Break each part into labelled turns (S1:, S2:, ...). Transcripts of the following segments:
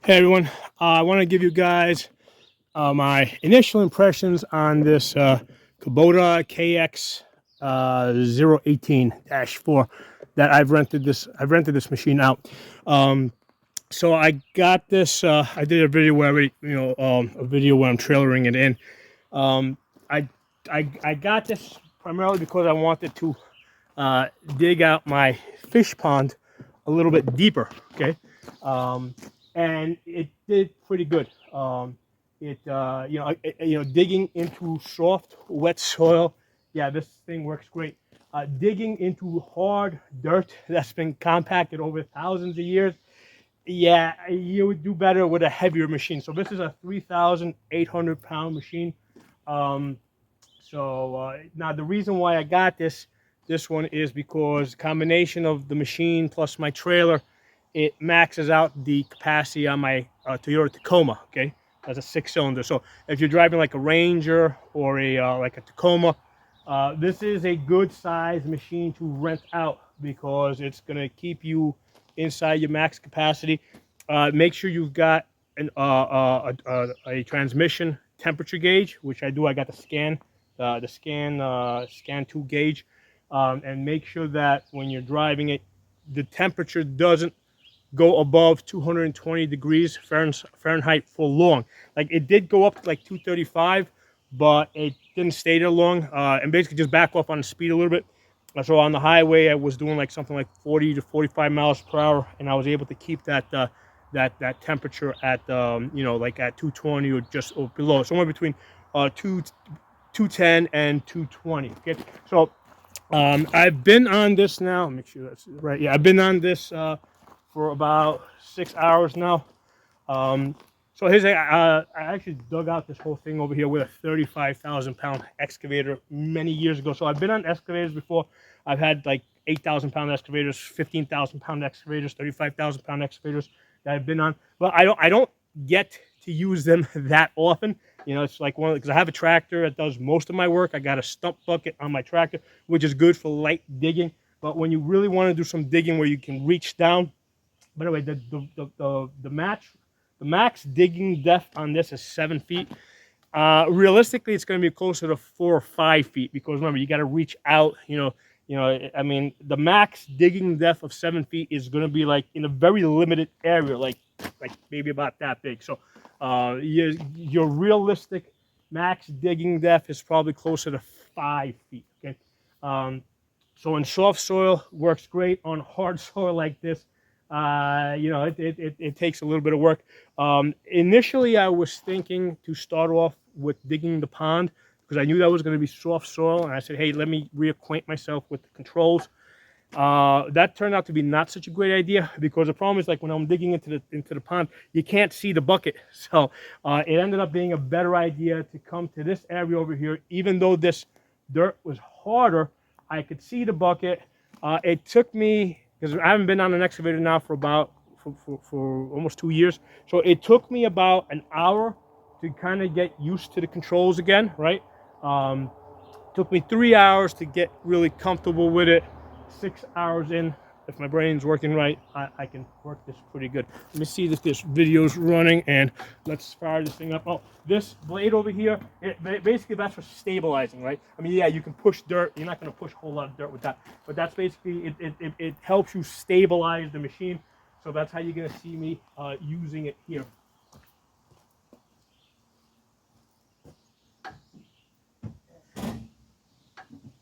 S1: Hey everyone, I want to give you guys my initial impressions on this Kubota KX 018-4 that I've rented this machine out. So I got this. I did a video where a video where I'm trailering it in. Um, I, I got this primarily because I wanted to dig out my fish pond a little bit deeper. Okay. And it did pretty good. Digging into soft, wet soil, yeah, this thing works great. Digging into hard dirt that's been compacted over thousands of years, yeah, you would do better with a heavier machine. So this is a 3,800-pound machine. Now the reason why I got this one is because combination of the machine plus my trailer, it maxes out the capacity on my Toyota Tacoma. Okay, that's a 6-cylinder. So if you're driving like a Ranger or a like a Tacoma, this is a good size machine to rent out because it's gonna keep you inside your max capacity. Make sure you've got a transmission temperature gauge, which I do. I got the scan 2 gauge, and make sure that when you're driving it, the temperature doesn't go above 220 degrees Fahrenheit for long. Like it did go up to like 235, but it didn't stay there long, and basically just back off on the speed a little bit. So on the highway, I was doing like something like 40 to 45 miles per hour, and I was able to keep that that temperature at like at 220 or just or below, somewhere between 210 and 220. Okay, so I've been on this now. Make sure that's right. Yeah, I've been on this for about 6 hours now. So I actually dug out this whole thing over here with a 35,000-pound excavator many years ago. So I've been on excavators before. I've had like 8,000-pound excavators, 15,000-pound excavators, 35,000-pound excavators that I've been on. But I don't get to use them that often. You know, it's like because I have a tractor that does most of my work. I got a stump bucket on my tractor, which is good for light digging. But when you really want to do some digging where you can reach down, by the way, the max digging depth on this is 7 feet. Realistically, it's going to be closer to 4 or 5 feet because remember, you got to reach out. I mean, the max digging depth of 7 feet is going to be like in a very limited area, like maybe about that big. So your realistic max digging depth is probably closer to 5 feet. Okay, so in soft soil works great. On hard soil like this, it takes a little bit of work. Initially, I was thinking to start off with digging the pond because I knew that was going to be soft soil, and I said, hey, let me reacquaint myself with the controls. That turned out to be not such a great idea because the problem is like when I'm digging into the pond, you can't see the bucket. So it ended up being a better idea to come to this area over here. Even though this dirt was harder, I could see the bucket. It took me, because I haven't been on an excavator now for almost 2 years. So it took me about an hour to kind of get used to the controls again, right? Took me 3 hours to get really comfortable with it. 6 hours in, if my brain's working right, I can work this pretty good. Let me see if this video's running, and let's fire this thing up. Oh, this blade over here, basically that's for stabilizing, right? I mean, yeah, you can push dirt. You're not going to push a whole lot of dirt with that, but that's basically, it helps you stabilize the machine. So that's how you're going to see me using it here.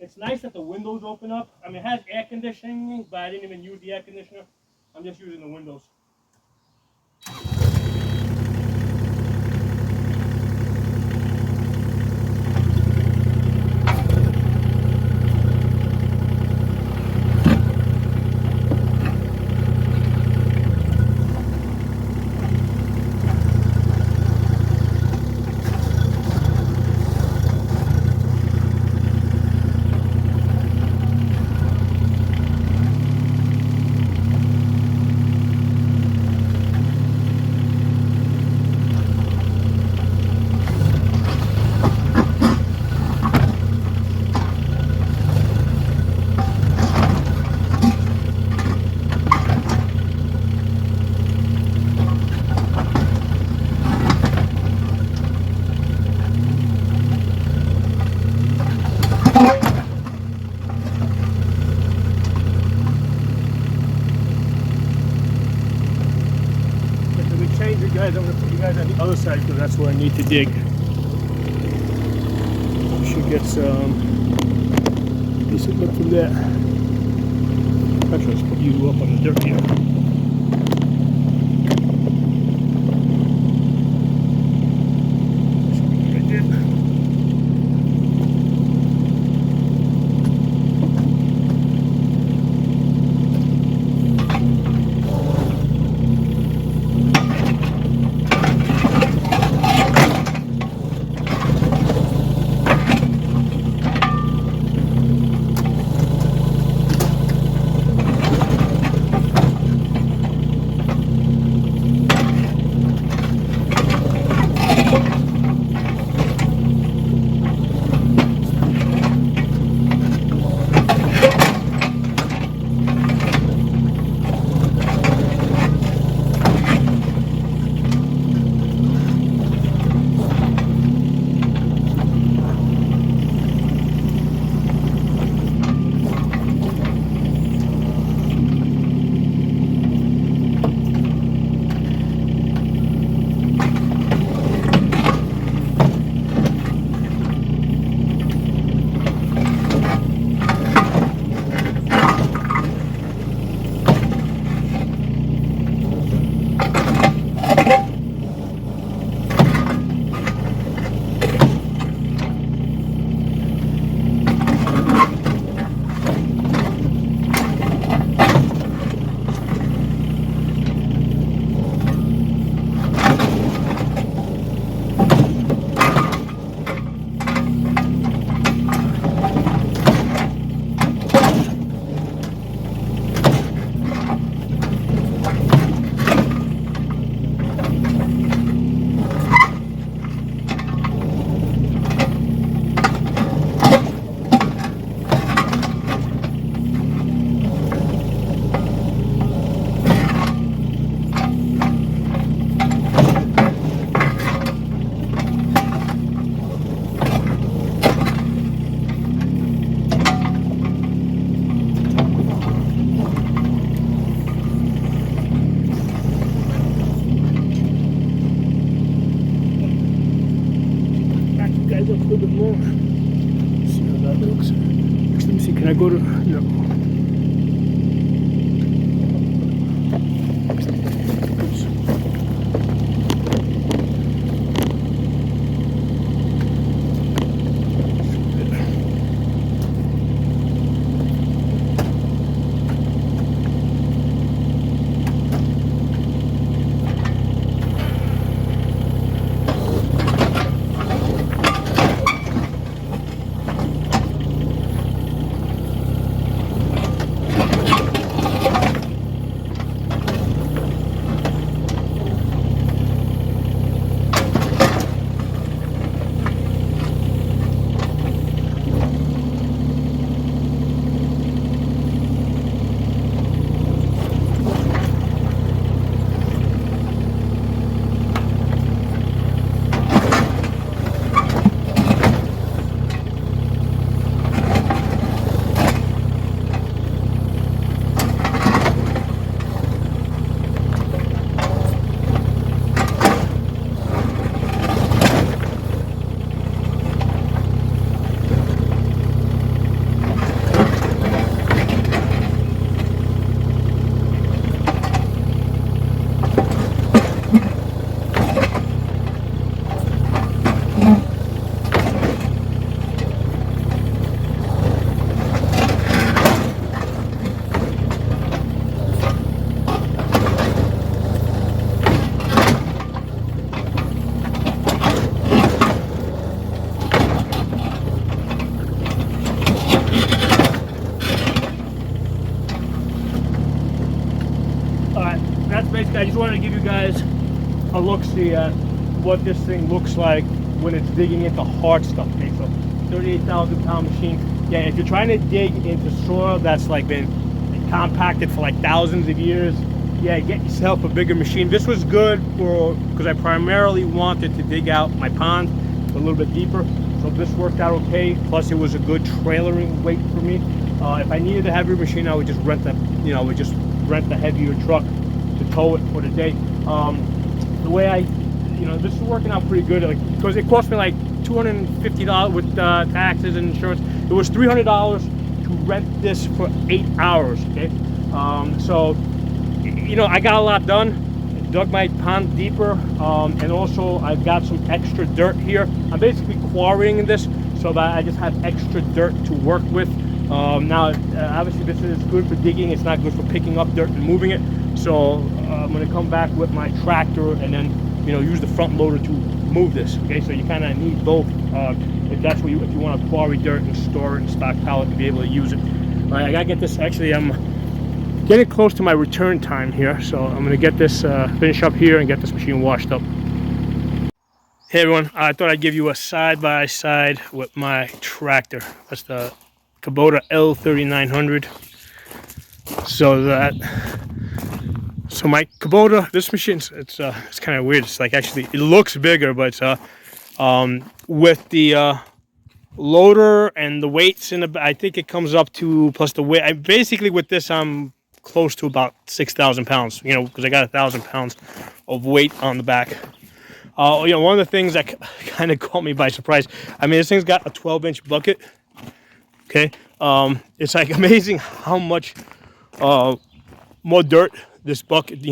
S1: It's nice that the windows open up. I mean, it has air conditioning, but I didn't even use the air conditioner. I'm just using the windows. change you guys. I'm gonna put you guys on the other side because that's where I need to dig. You should get some decent look from there. Actually, let's put you up on the dirt here. Can I go to, no. Oops. Basically, I just wanted to give you guys a look-see at what this thing looks like when it's digging into hard stuff. Okay, so 38,000 pound machine. Yeah, if you're trying to dig into soil that's like been compacted for like thousands of years, yeah, get yourself a bigger machine. This was good for, because I primarily wanted to dig out my pond a little bit deeper, so this worked out okay. Plus, it was a good trailering weight for me. If I needed a heavier machine, I would just rent the, rent the heavier truck to tow it for the day. the way this is working out pretty good. Like, because it cost me like $250 with taxes and insurance. It was $300 to rent this for 8 hours. Okay, so I got a lot done. Dug my pond deeper, and also I've got some extra dirt here. I'm basically quarrying this so that I just have extra dirt to work with. Now, obviously this is good for digging. It's not good for picking up dirt and moving it. So I'm going to come back with my tractor and then use the front loader to move this. Okay, so you kind of need both if that's what if you want to quarry dirt and store it and stockpile it and be able to use it. All right, I gotta get this. Actually, I'm getting close to my return time here, so I'm gonna get this finish up here and get this machine washed up. Hey everyone, I thought I'd give you a side-by-side with my tractor. That's the Kubota L3900. So my Kubota, this machine, it's kind of weird. It's like, actually it looks bigger, but with the loader and the weights in the, I think it comes up to, plus the weight, basically with this I'm close to about 6,000 pounds, because I got 1,000 pounds of weight on the back. One of the things that kind of caught me by surprise, I mean, this thing's got a 12-inch bucket. Okay, it's like amazing how much more dirt this bucket,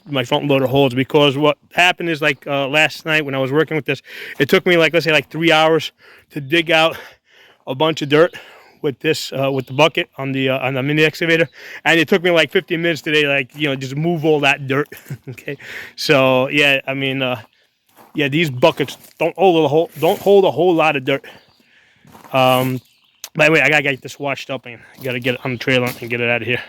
S1: my front loader holds, because what happened is, like, last night when I was working with this, it took me, like, let's say like 3 hours to dig out a bunch of dirt with this with the bucket on the mini excavator, and it took me like 15 minutes today, like, just move all that dirt. Okay, so yeah, I mean, yeah, these buckets don't hold a whole lot of dirt. By the way, I gotta get this washed up and gotta get it on the trailer and get it out of here.